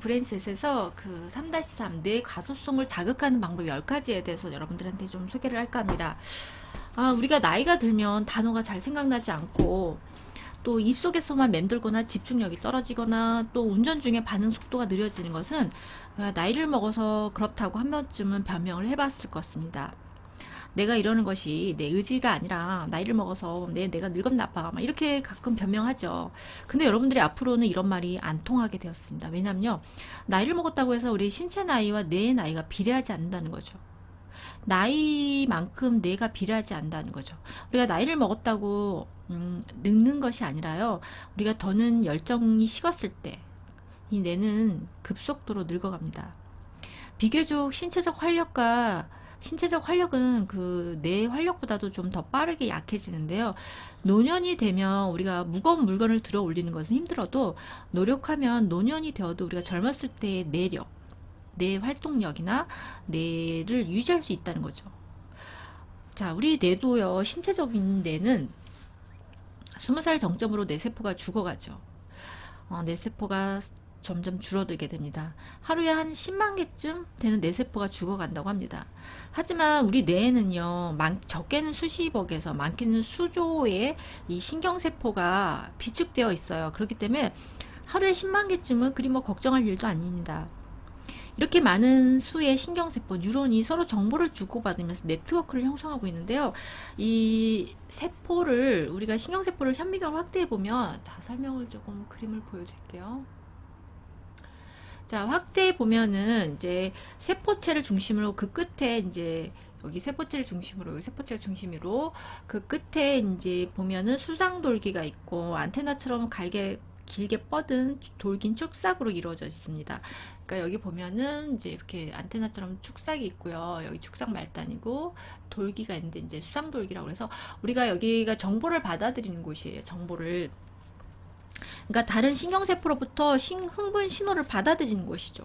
브레인셋에서 그 3-3 뇌 가소성을 자극하는 방법 10가지에 대해서 여러분들한테 좀 소개를 할까 합니다. 우리가 나이가 들면 단어가 잘 생각나지 않고 또 입속에서만 맴돌거나 집중력이 떨어지거나 또 운전 중에 반응 속도가 느려지는 것은 나이를 먹어서 그렇다고 한 번쯤은 변명을 해봤을 것 같습니다. 내가 이러는 것이 내 의지가 아니라 나이를 먹어서 내가 늙었나 봐 막 이렇게 가끔 변명하죠. 근데 여러분들이 앞으로는 이런 말이 안 통하게 되었습니다. 왜냐면요, 나이를 먹었다고 해서 우리 신체 나이와 뇌의 나이가 비례하지 않는다는 거죠. 나이만큼 뇌가 비례하지 않는다는 거죠. 우리가 나이를 먹었다고 늙는 것이 아니라요, 우리가 더는 열정이 식었을 때 이 뇌는 급속도로 늙어갑니다. 비교적 신체적 활력은 그 뇌 활력보다도 좀 더 빠르게 약해지는데요. 노년이 되면 우리가 무거운 물건을 들어 올리는 것은 힘들어도 노력하면 노년이 되어도 우리가 젊었을 때의 뇌력, 뇌 활동력이나 뇌를 유지할 수 있다는 거죠. 자, 우리 뇌도요, 신체적인 뇌는 20살 정점으로 뇌세포가 죽어가죠. 뇌세포가 점점 줄어들게 됩니다. 하루에 한 10만 개쯤 되는 뇌세포가 죽어간다고 합니다. 하지만 우리 뇌에는요, 적게는 수십억에서 많게는 수조의 이 신경세포가 비축되어 있어요. 그렇기 때문에 하루에 10만 개쯤은 그리 뭐 걱정할 일도 아닙니다. 이렇게 많은 수의 신경세포, 뉴런이 서로 정보를 주고받으면서 네트워크를 형성하고 있는데요. 이 세포를, 우리가 신경세포를 현미경으로 확대해보면, 자, 설명을 조금 그림을 보여드릴게요. 자, 확대해 보면은 이제 세포체를 중심으로 그 끝에 이제 여기 세포체를 중심으로, 여기 세포체가 중심으로 그 끝에 이제 보면은 수상돌기가 있고 안테나처럼 길게 뻗은 돌긴 축삭으로 이루어져 있습니다. 그러니까 여기 보면은 이제 이렇게 안테나처럼 축삭이 있고요. 여기 축삭 말단이고 돌기가 있는데 이제 수상돌기라고 해서 우리가 여기가 정보를 받아들이는 곳이에요. 정보를. 그러니까 다른 신경세포로부터 흥분 신호를 받아들이는 것이죠.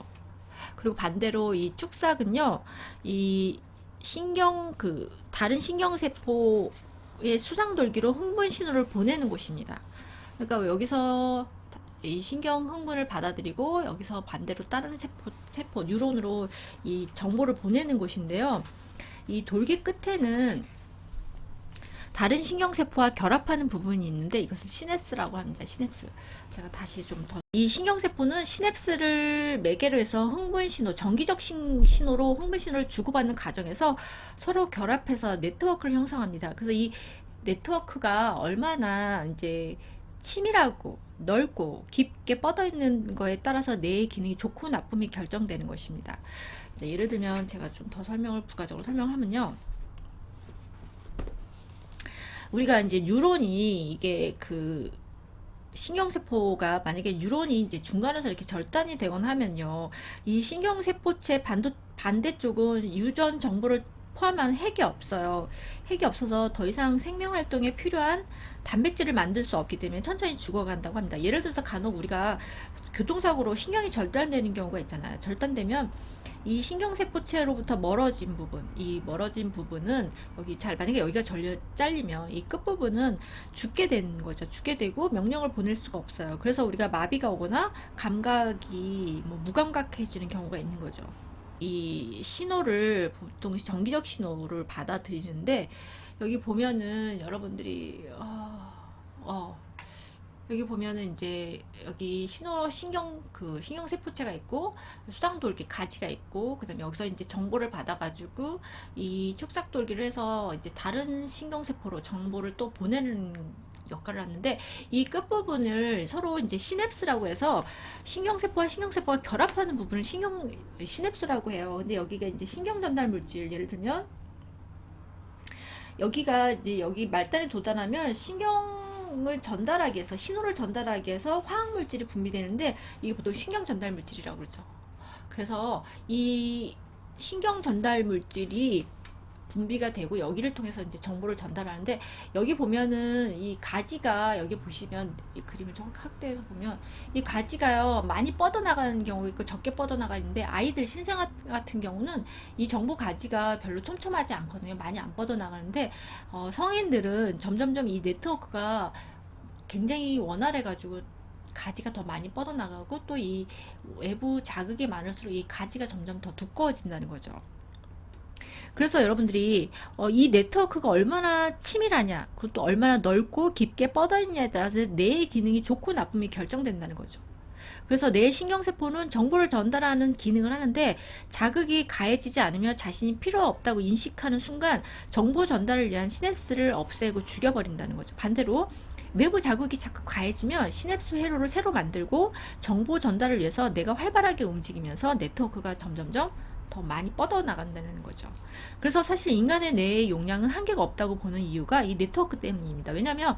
그리고 반대로 이 축삭은요, 이 다른 신경세포의 수상돌기로 흥분 신호를 보내는 곳입니다. 그러니까 여기서 이 신경 흥분을 받아들이고 여기서 반대로 다른 세포 뉴런으로 이 정보를 보내는 곳인데요. 이 돌기 끝에는 다른 신경세포와 결합하는 부분이 있는데 이것을 시냅스라고 합니다. 시냅스. 제가 다시 좀 더. 이 신경세포는 시냅스를 매개로 해서 흥분신호, 정기적 신호로 흥분신호를 주고받는 과정에서 서로 결합해서 네트워크를 형성합니다. 그래서 이 네트워크가 얼마나 이제 치밀하고 넓고 깊게 뻗어 있는 거에 따라서 뇌의 기능이 좋고 나쁨이 결정되는 것입니다. 예를 들면 제가 좀 더 부가적으로 설명하면요. 우리가 이제 뉴런이 이게 그 신경세포가 만약에 뉴런이 이제 중간에서 이렇게 절단이 되거나 하면요. 이 신경세포체 반대쪽은 유전 정보를 포함한 핵이 없어요. 핵이 없어서 더 이상 생명활동에 필요한 단백질을 만들 수 없기 때문에 천천히 죽어간다고 합니다. 예를 들어서 간혹 우리가 교통사고로 신경이 절단되는 경우가 있잖아요. 절단되면 이 신경세포체로부터 이 멀어진 부분은 만약에 여기가 잘리면 이 끝부분은 죽게 되는 거죠. 죽게 되고 명령을 보낼 수가 없어요. 그래서 우리가 마비가 오거나 감각이 무감각해지는 경우가 있는 거죠. 이 신호를 보통 정기적 신호를 받아들이는데 여기 보면은 여러분들이 여기 보면은 이제 여기 신경세포체가 있고 수상돌기 가지가 있고 그다음에 여기서 이제 정보를 받아가지고 이 축삭돌기를 해서 이제 다른 신경세포로 정보를 또 보내는 역할을 하는데 이 끝부분을 서로 이제 시냅스라고 해서 신경세포가 결합하는 부분을 시냅스라고 해요. 근데 여기가 이제 신경전달 물질, 예를 들면 여기가 이제 여기 말단에 도달하면 신호를 전달하기 위해서 화학물질이 분비되는데 이게 보통 신경전달물질이라고 그러죠. 그래서 이 신경전달물질이 분비가 되고 여기를 통해서 이제 정보를 전달하는데 여기 보면은 이 가지가 여기 보시면 이 그림을 좀 확대해서 보면 이 가지가요 많이 뻗어나가는 경우가 있고 적게 뻗어나가는데 아이들 신생 같은 경우는 이 정보 가지가 별로 촘촘하지 않거든요. 많이 안 뻗어나가는데 성인들은 점점점 이 네트워크가 굉장히 원활해가지고 가지가 더 많이 뻗어나가고 또 이 외부 자극이 많을수록 이 가지가 점점 더 두꺼워진다는 거죠. 그래서 여러분들이 이 네트워크가 얼마나 치밀하냐, 그리고 또 얼마나 넓고 깊게 뻗어 있냐에 따라서 뇌의 기능이 좋고 나쁨이 결정된다는 거죠. 그래서 뇌 신경세포는 정보를 전달하는 기능을 하는데 자극이 가해지지 않으며 자신이 필요 없다고 인식하는 순간 정보 전달을 위한 시냅스를 없애고 죽여버린다는 거죠. 반대로 외부 자극이 자꾸 가해지면 시냅스 회로를 새로 만들고 정보 전달을 위해서 뇌가 활발하게 움직이면서 네트워크가 점점점 더 많이 뻗어나간다는 거죠. 그래서 사실 인간의 뇌의 용량은 한계가 없다고 보는 이유가 이 네트워크 때문입니다. 왜냐하면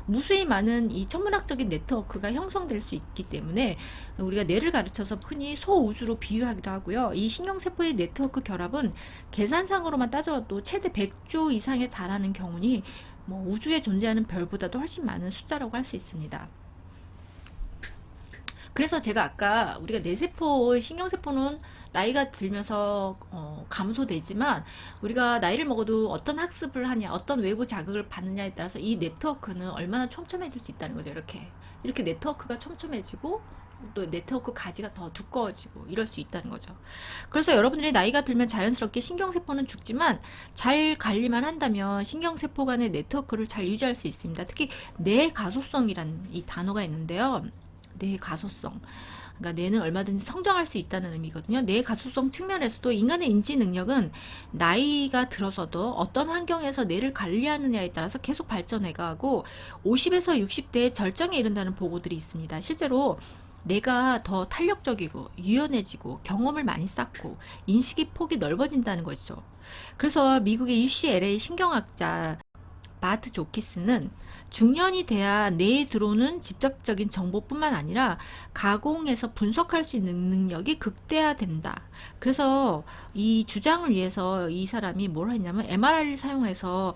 무수히 많은 이 천문학적인 네트워크가 형성될 수 있기 때문에 우리가 뇌를 가르쳐서 흔히 소우주로 비유하기도 하고요. 이 신경세포의 네트워크 결합은 계산상으로만 따져도 최대 100조 이상에 달하는 경우니 뭐 우주에 존재하는 별보다도 훨씬 많은 숫자라고 할 수 있습니다. 그래서 제가 아까 우리가 뇌세포, 신경세포는 나이가 들면서 감소되지만 우리가 나이를 먹어도 어떤 학습을 하냐, 어떤 외부 자극을 받느냐에 따라서 이 네트워크는 얼마나 촘촘해질 수 있다는 거죠. 이렇게 네트워크가 촘촘해지고 또 네트워크 가지가 더 두꺼워지고 이럴 수 있다는 거죠. 그래서 여러분들이 나이가 들면 자연스럽게 신경세포는 죽지만 잘 관리만 한다면 신경세포 간의 네트워크를 잘 유지할 수 있습니다. 특히 뇌가소성이란 이 단어가 있는데요. 뇌가소성. 그러니까 뇌는 얼마든지 성장할 수 있다는 의미거든요. 뇌가소성 측면에서도 인간의 인지 능력은 나이가 들어서도 어떤 환경에서 뇌를 관리하느냐에 따라서 계속 발전해가고 50에서 60대에 절정에 이른다는 보고들이 있습니다. 실제로 뇌가 더 탄력적이고 유연해지고 경험을 많이 쌓고 인식의 폭이 넓어진다는 것이죠. 그래서 미국의 UCLA 신경학자 마트 조키스는 중년이 돼야 뇌에 들어오는 직접적인 정보뿐만 아니라 가공해서 분석할 수 있는 능력이 극대화된다. 그래서 이 주장을 위해서 이 사람이 뭘 했냐면 MRI를 사용해서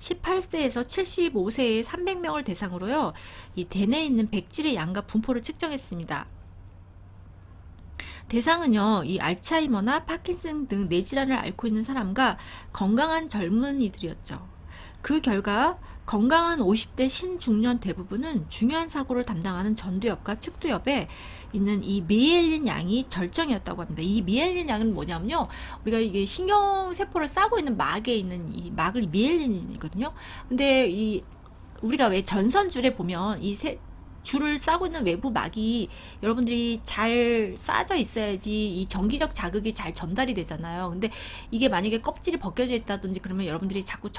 18세에서 75세의 300명을 대상으로요, 이 대뇌에 있는 백질의 양과 분포를 측정했습니다. 대상은요, 이 알츠하이머나 파킨슨 등 뇌질환을 앓고 있는 사람과 건강한 젊은이들이었죠. 그 결과 건강한 50대 신중년 대부분은 중요한 사고를 담당하는 전두엽과 측두엽에 있는 이 미엘린 양이 절정이었다고 합니다. 이 미엘린 양은 뭐냐면요, 우리가 이게 신경세포를 싸고 있는 막에 있는 이 막을 미엘린이거든요. 근데 이 우리가 왜 전선줄에 보면 줄을 싸고 있는 외부 막이 여러분들이 잘 싸져 있어야지 이 전기적 자극이 잘 전달이 되잖아요. 근데 이게 만약에 껍질이 벗겨져 있다든지 그러면 여러분들이 자꾸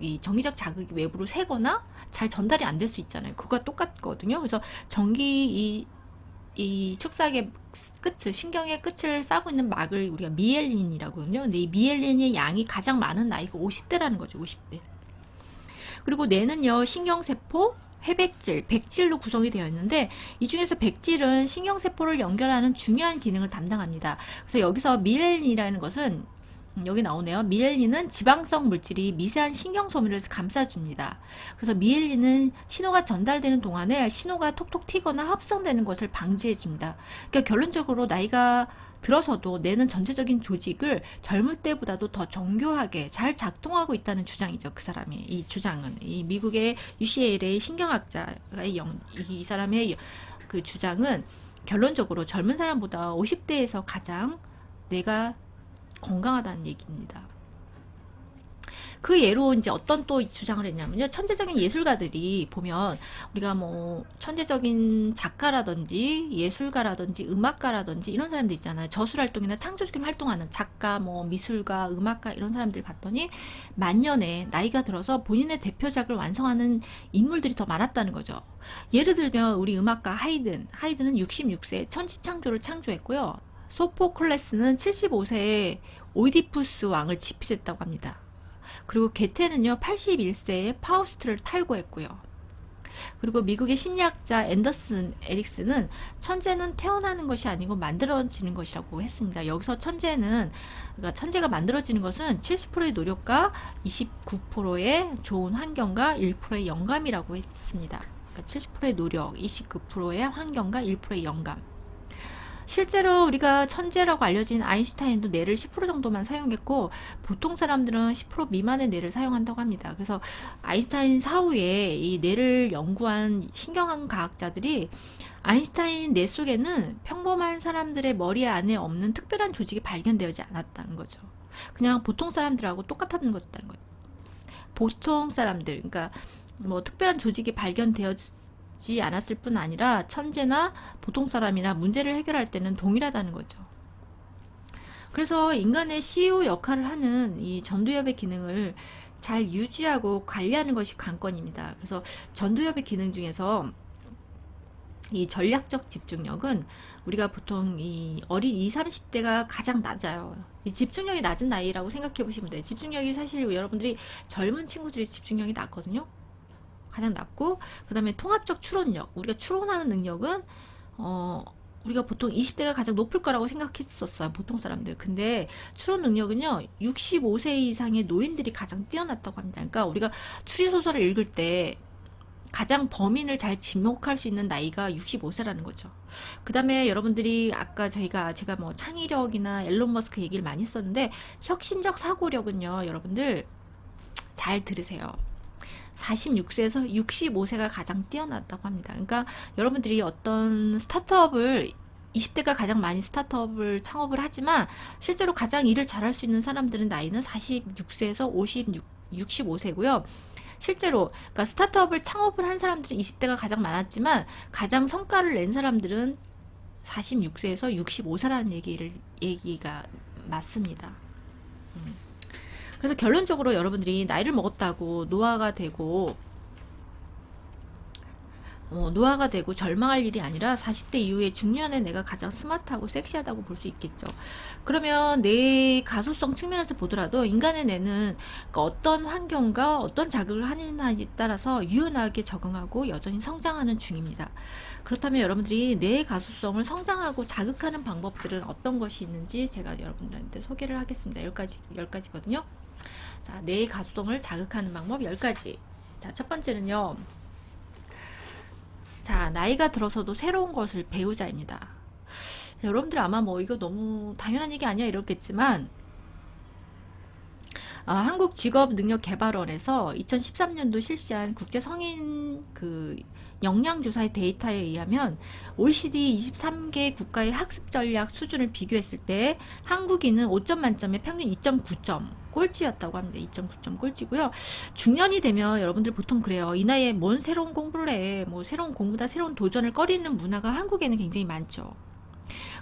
이 전기적 자극이 외부로 새거나 잘 전달이 안 될 수 있잖아요. 그거가 똑같거든요. 그래서 이 축삭의 신경의 끝을 싸고 있는 막을 우리가 미엘린이라고 하거든요. 근데 이 미엘린의 양이 가장 많은 나이가 50대라는 거죠. 50대. 그리고 뇌는요, 신경세포, 회백질, 백질로 구성이 되어 있는데 이 중에서 백질은 신경세포를 연결하는 중요한 기능을 담당합니다. 그래서 여기서 미엘린이라는 것은 여기 나오네요. 미엘린은 지방성 물질이 미세한 신경소물을 감싸줍니다. 그래서 미엘린은 신호가 전달되는 동안에 신호가 톡톡 튀거나 합성되는 것을 방지해줍니다. 그러니까 결론적으로 나이가 들어서도 뇌는 전체적인 조직을 젊을 때보다도 더 정교하게 잘 작동하고 있다는 주장이죠. 그 사람의 이 주장은 이 미국의 UCLA 신경학자의 이 사람의 그 주장은 결론적으로 젊은 사람보다 50대에서 가장 뇌가 건강하다는 얘기입니다. 그 예로 이제 어떤 또 주장을 했냐면요. 천재적인 예술가들이 보면 우리가 뭐 천재적인 작가라든지 예술가라든지 음악가라든지 이런 사람들 있잖아요. 저술활동이나 창조적인 활동하는 작가, 뭐 미술가, 음악가 이런 사람들 봤더니 만년에 나이가 들어서 본인의 대표작을 완성하는 인물들이 더 많았다는 거죠. 예를 들면 우리 음악가 하이든은 66세에 천지창조를 창조했고요. 소포클레스는 75세에 오이디푸스 왕을 집필했다고 합니다. 그리고 게테는요 81세에 파우스트를 탈고했고요. 그리고 미국의 심리학자 앤더슨 에릭스는 천재는 태어나는 것이 아니고 만들어지는 것이라고 했습니다. 여기서 그러니까 천재가 만들어지는 것은 70%의 노력과 29%의 좋은 환경과 1%의 영감이라고 했습니다. 그러니까 70%의 노력, 29%의 환경과 1%의 영감. 실제로 우리가 천재라고 알려진 아인슈타인도 뇌를 10% 정도만 사용했고 보통 사람들은 10% 미만의 뇌를 사용한다고 합니다. 그래서 아인슈타인 사후에 이 뇌를 연구한 신경과학자들이 아인슈타인 뇌 속에는 평범한 사람들의 머리 안에 없는 특별한 조직이 발견되지 않았다는 거죠. 그냥 보통 사람들하고 똑같았는 거였다는 거죠. 보통 사람들, 그러니까 뭐 특별한 조직이 발견되지 않았을 뿐 아니라 천재나 보통 사람이나 문제를 해결할 때는 동일하다는 거죠. 그래서 인간의 CEO 역할을 하는 이 전두엽의 기능을 잘 유지하고 관리하는 것이 관건입니다. 그래서 전두엽의 기능 중에서 이 전략적 집중력은 우리가 보통 이 어린 20, 30대가 가장 낮아요. 이 집중력이 낮은 나이라고 생각해 보시면 돼요. 집중력이 사실 여러분들이 젊은 친구들이 집중력이 낮거든요. 가장 낮고, 그 다음에 통합적 추론력. 우리가 추론하는 능력은 우리가 보통 20대가 가장 높을 거라고 생각했었어요. 보통 사람들. 근데 추론 능력은요, 65세 이상의 노인들이 가장 뛰어났다고 합니다. 그러니까 우리가 추리소설을 읽을 때 가장 범인을 잘 지목할 수 있는 나이가 65세라는 거죠. 그 다음에 여러분들이 아까 제가 뭐 창의력이나 앨런 머스크 얘기를 많이 했었는데, 혁신적 사고력은요, 여러분들 잘 들으세요. 46세에서 65세가 가장 뛰어났다고 합니다. 그러니까 여러분들이 어떤 스타트업을 20대가 가장 많이 스타트업을 창업을 하지만 실제로 가장 일을 잘할 수 있는 사람들은 나이는 46세에서 65세고요. 실제로 그러니까 스타트업을 창업을 한 사람들은 20대가 가장 많았지만 가장 성과를 낸 사람들은 46세에서 65세라는 얘기가 맞습니다. 그래서 결론적으로 여러분들이 나이를 먹었다고 노화가 되고 절망할 일이 아니라 40대 이후에 중년의 내가 가장 스마트하고 섹시하다고 볼 수 있겠죠. 그러면 내 가소성 측면에서 보더라도 인간의 뇌는 어떤 환경과 어떤 자극을 하느냐에 따라서 유연하게 적응하고 여전히 성장하는 중입니다. 그렇다면 여러분들이 뇌의 가소성을 성장하고 자극하는 방법들은 어떤 것이 있는지 제가 여러분들한테 소개를 하겠습니다. 10가지거든요. 자, 뇌의 가소성을 자극하는 방법 10가지. 자, 첫 번째는요. 자, 나이가 들어서도 새로운 것을 배우자입니다. 여러분들 아마 뭐 이거 너무 당연한 얘기 아니야 이렇겠지만 한국직업능력개발원에서 2013년도 실시한 국제 성인 역량조사의 데이터에 의하면 OECD 23개 국가의 학습 전략 수준을 비교했을 때 한국인은 5점 만점에 평균 2.9점 꼴찌였다고 합니다. 2.9점 꼴찌고요. 중년이 되면 여러분들 보통 그래요. 이 나이에 뭔 새로운 공부를 해. 뭐 새로운 공부다 새로운 도전을 꺼리는 문화가 한국에는 굉장히 많죠.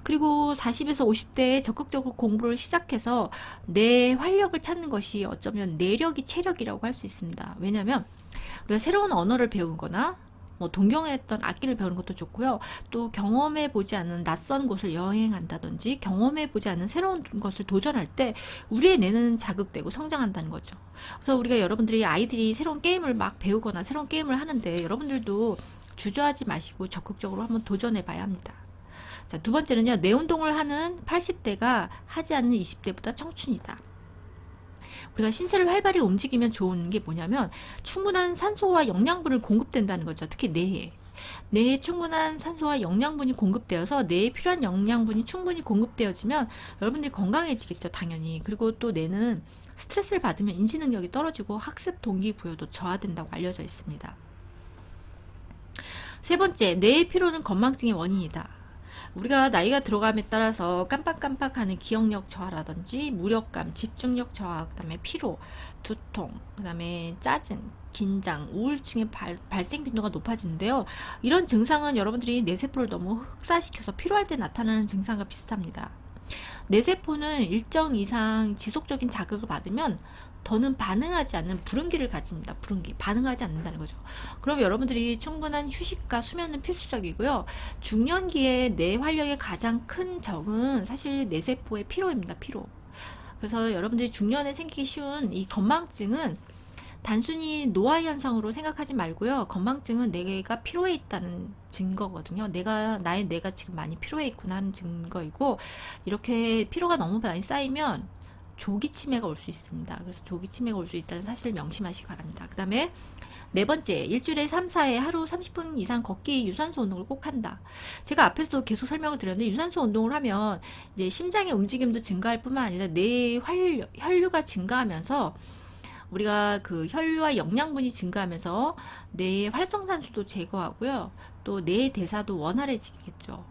그리고 40에서 50대에 적극적으로 공부를 시작해서 내 활력을 찾는 것이 어쩌면 내력이 체력이라고 할 수 있습니다. 왜냐하면 우리가 새로운 언어를 배우거나 뭐 동경했던 악기를 배우는 것도 좋고요. 또 경험해보지 않은 낯선 곳을 여행한다든지 경험해보지 않은 새로운 것을 도전할 때 우리의 뇌는 자극되고 성장한다는 거죠. 그래서 우리가 여러분들이 아이들이 새로운 게임을 막 배우거나 새로운 게임을 하는데 여러분들도 주저하지 마시고 적극적으로 한번 도전해봐야 합니다. 자, 두 번째는요. 뇌운동을 하는 80대가 하지 않는 20대보다 청춘이다. 우리가 신체를 활발히 움직이면 좋은 게 뭐냐면 충분한 산소와 영양분을 공급된다는 거죠. 특히 뇌에 충분한 산소와 영양분이 공급되어서 뇌에 필요한 영양분이 충분히 공급되어지면 여러분들이 건강해지겠죠. 당연히. 그리고 또 뇌는 스트레스를 받으면 인지 능력이 떨어지고 학습 동기부여도 저하된다고 알려져 있습니다. 세 번째, 뇌의 피로는 건망증의 원인이다. 우리가 나이가 들어감에 따라서 깜빡깜빡하는 기억력 저하라든지 무력감, 집중력 저하, 그 다음에 피로, 두통, 그 다음에 짜증, 긴장, 우울증의 발생 빈도가 높아지는데요. 이런 증상은 여러분들이 뇌세포를 너무 흑사시켜서 피로할 때 나타나는 증상과 비슷합니다. 뇌세포는 일정 이상 지속적인 자극을 받으면 더는 반응하지 않는 불응기를 가집니다. 불응기. 반응하지 않는다는 거죠. 그럼 여러분들이 충분한 휴식과 수면은 필수적이고요. 중년기에 뇌 활력의 가장 큰 적은 사실 뇌세포의 피로입니다. 피로. 그래서 여러분들이 중년에 생기기 쉬운 이 건망증은 단순히 노화 현상으로 생각하지 말고요. 건망증은 뇌가 피로해 있다는 증거거든요. 나의 뇌가 지금 많이 피로해 있구나 하는 증거이고 이렇게 피로가 너무 많이 쌓이면 조기 치매가 올 수 있습니다. 그래서 조기 치매가 올 수 있다는 사실을 명심하시기 바랍니다. 그 다음에 네 번째, 일주일에 3, 4회 하루 30분 이상 걷기 유산소 운동을 꼭 한다. 제가 앞에서도 계속 설명을 드렸는데 유산소 운동을 하면 이제 심장의 움직임도 증가할 뿐만 아니라 뇌의 혈류가 증가하면서 우리가 그 혈류와 영양분이 증가하면서 뇌의 활성산소도 제거하고요. 또 뇌의 대사도 원활해지겠죠.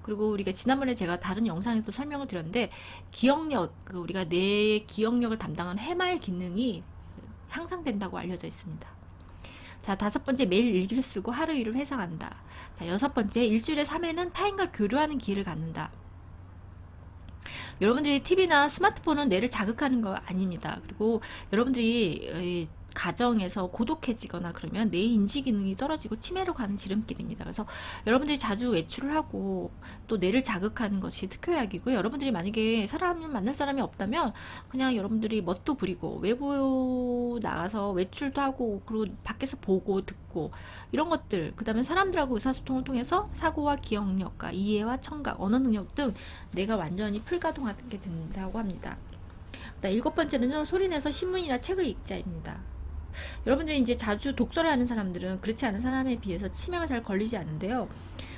그리고 우리가 지난번에 제가 다른 영상에서 설명을 드렸는데 기억력, 우리가 뇌의 기억력을 담당하는 해마의 기능이 향상된다고 알려져 있습니다. 자, 다섯 번째, 매일 일기를 쓰고 하루 일을 회상한다. 자, 여섯 번째, 일주일에 3회는 타인과 교류하는 기회를 갖는다. 여러분들이 TV나 스마트폰은 뇌를 자극하는 거 아닙니다. 그리고 여러분들이 가정에서 고독해지거나 그러면 뇌 인지 기능이 떨어지고 치매로 가는 지름길입니다. 그래서 여러분들이 자주 외출을 하고 또 뇌를 자극하는 것이 특효약이고요. 여러분들이 만약에 사람을 만날 사람이 없다면 그냥 여러분들이 멋도 부리고 외부 나가서 외출도 하고 그리고 밖에서 보고 듣고 이런 것들, 그 다음에 사람들하고 의사소통을 통해서 사고와 기억력과 이해와 청각, 언어 능력 등 뇌가 완전히 풀가동하게 된다고 합니다. 일곱 번째는요, 소리내서 신문이나 책을 읽자입니다. 여러분들이 이제 자주 독서를 하는 사람들은 그렇지 않은 사람에 비해서 치매가 잘 걸리지 않는데요.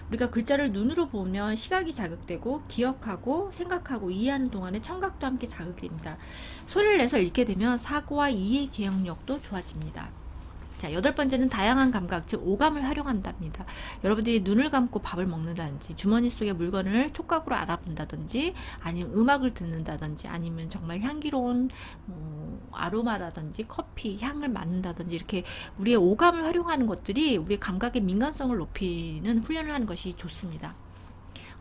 우리가 글자를 눈으로 보면 시각이 자극되고 기억하고 생각하고 이해하는 동안에 청각도 함께 자극됩니다. 소리를 내서 읽게 되면 사고와 이해 기억력도 좋아집니다. 자, 여덟 번째는 다양한 감각, 즉 오감을 활용한답니다. 여러분들이 눈을 감고 밥을 먹는다든지 주머니 속의 물건을 촉각으로 알아본다든지 아니면 음악을 듣는다든지 아니면 정말 향기로운 아로마라든지 커피 향을 맡는다든지 이렇게 우리의 오감을 활용하는 것들이 우리의 감각의 민감성을 높이는 훈련을 하는 것이 좋습니다.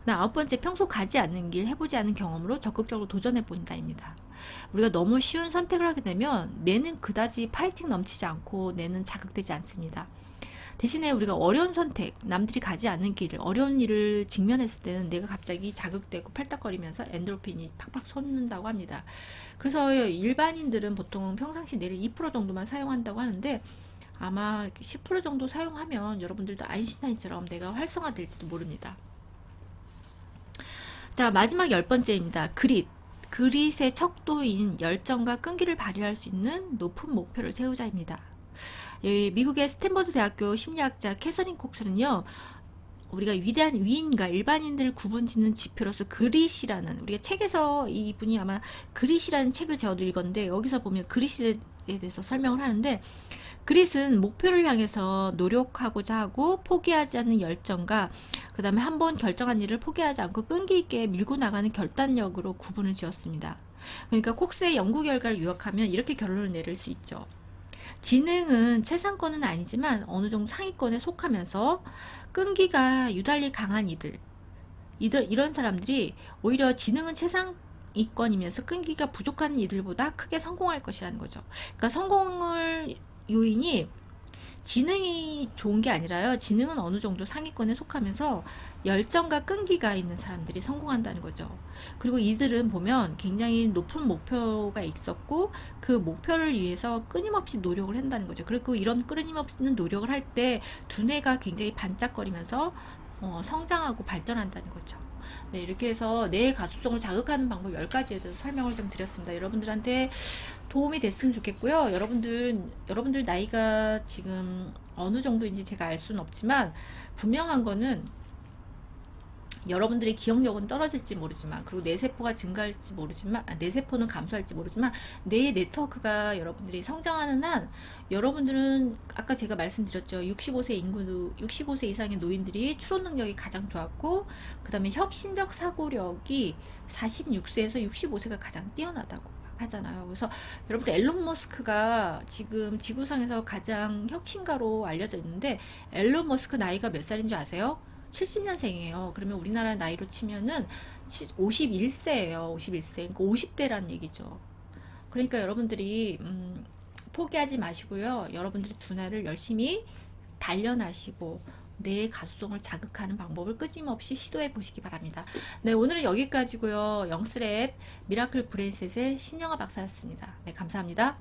아홉 번째, 평소 가지 않는 길, 해보지 않은 경험으로 적극적으로 도전해 본다입니다. 우리가 너무 쉬운 선택을 하게 되면 뇌는 그다지 파이팅 넘치지 않고 뇌는 자극되지 않습니다. 대신에 우리가 어려운 선택, 남들이 가지 않는 길을, 어려운 일을 직면했을 때는 뇌가 갑자기 자극되고 팔딱거리면서 엔도르핀이 팍팍 솟는다고 합니다. 그래서 일반인들은 보통 평상시 뇌를 2% 정도만 사용한다고 하는데 아마 10% 정도 사용하면 여러분들도 아인슈타인처럼 뇌가 활성화될지도 모릅니다. 자, 마지막 열 번째입니다. 그릿의 척도인 열정과 끈기를 발휘할 수 있는 높은 목표를 세우자입니다. 미국의 스탠퍼드 대학교 심리학자 캐서린 콕스는요, 우리가 위대한 위인과 일반인들을 구분짓는 지표로서 그릿이라는, 우리가 책에서 이분이 아마 그릿이라는 책을 저도 읽었는데 여기서 보면 그릿에 대해서 설명을 하는데, 그릿은 목표를 향해서 노력하고자 하고 포기하지 않는 열정과 그 다음에 한번 결정한 일을 포기하지 않고 끈기 있게 밀고 나가는 결단력으로 구분을 지었습니다. 그러니까 콕스의 연구 결과를 요약하면 이렇게 결론을 내릴 수 있죠. 지능은 최상권은 아니지만 어느 정도 상위권에 속하면서 끈기가 유달리 강한 이런 사람들이 오히려 지능은 최상위권이면서 끈기가 부족한 이들보다 크게 성공할 것이라는 거죠. 그러니까 성공을 요인이 지능이 좋은 게 아니라요. 지능은 어느 정도 상위권에 속하면서 열정과 끈기가 있는 사람들이 성공한다는 거죠. 그리고 이들은 보면 굉장히 높은 목표가 있었고 그 목표를 위해서 끊임없이 노력을 한다는 거죠. 그리고 이런 끊임없는 노력을 할 때 두뇌가 굉장히 반짝거리면서 성장하고 발전한다는 거죠. 네, 이렇게 해서 뇌의 가수성을 자극하는 방법 10가지에 대해서 설명을 좀 드렸습니다. 여러분들한테 도움이 됐으면 좋겠고요. 여러분들 나이가 지금 어느 정도인지 제가 알 수는 없지만 분명한 거는 여러분들의 기억력은 떨어질지 모르지만 그리고 뇌세포가 증가할지 모르지만 뇌세포는 감소할지 모르지만 뇌의 네트워크가 여러분들이 성장하는 한 여러분들은 아까 제가 말씀드렸죠. 65세 이상의 노인들이 추론 능력이 가장 좋았고 그 다음에 혁신적 사고력이 46세에서 65세가 가장 뛰어나다고 하잖아요. 그래서 여러분들 앨런 머스크가 지금 지구상에서 가장 혁신가로 알려져 있는데 앨런 머스크 나이가 몇 살인 줄 아세요? 70년생이에요. 그러면 우리나라 나이로 치면은 51세예요. 51세. 그러니까 50대란 얘기죠. 그러니까 여러분들이 포기하지 마시고요. 여러분들이 두뇌를 열심히 단련하시고 뇌의 가수성을 자극하는 방법을 끊임없이 시도해 보시기 바랍니다. 네, 오늘은 여기까지고요. 영스랩 미라클 브레인셋의 신영아 박사였습니다. 네, 감사합니다.